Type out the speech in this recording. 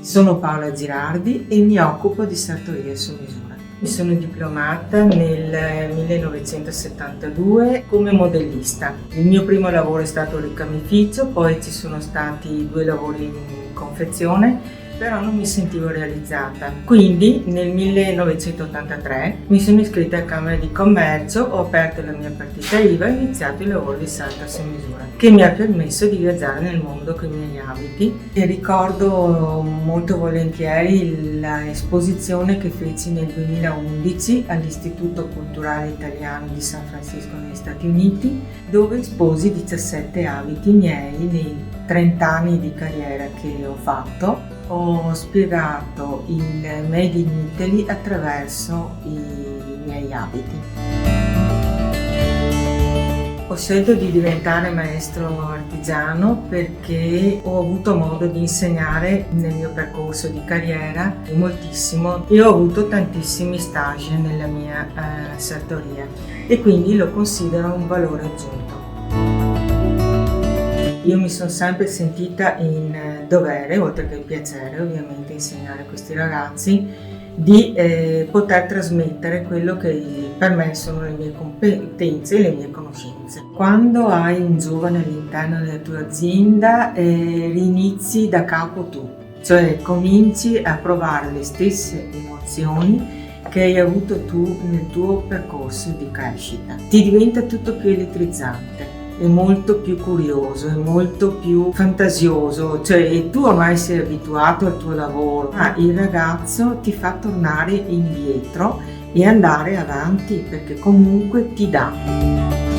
Sono Paola Girardi e mi occupo di sartorie su misura. Mi sono diplomata nel 1972 come modellista. Il mio primo lavoro è stato il ricamificio, poi ci sono stati 2 lavori in confezione, però non mi sentivo realizzata. Quindi nel 1983 mi sono iscritta a Camera di Commercio, ho aperto la mia partita IVA e ho iniziato il lavoro di sarto su misura, che mi ha permesso di viaggiare nel mondo con i miei abiti. E ricordo molto volentieri l'esposizione che feci nel 2011 all'Istituto Culturale Italiano di San Francisco negli Stati Uniti, dove esposi 17 abiti miei nei 30 anni di carriera che ho fatto. Ho spiegato il Made in Italy attraverso i miei abiti. Ho scelto di diventare maestro artigiano perché ho avuto modo di insegnare nel mio percorso di carriera moltissimo e ho avuto tantissimi stage nella mia sartoria e quindi lo considero un valore aggiunto. Io mi sono sempre sentita in dovere, oltre che il piacere ovviamente, insegnare a questi ragazzi, di poter trasmettere quello che per me sono le mie competenze e le mie conoscenze. Quando hai un giovane all'interno della tua azienda, rinizi da capo tu, cioè cominci a provare le stesse emozioni che hai avuto tu nel tuo percorso di crescita. Ti diventa tutto più elettrizzante. È molto più curioso, è molto più fantasioso, cioè tu ormai sei abituato al tuo lavoro, ma il ragazzo ti fa tornare indietro e andare avanti perché comunque ti dà.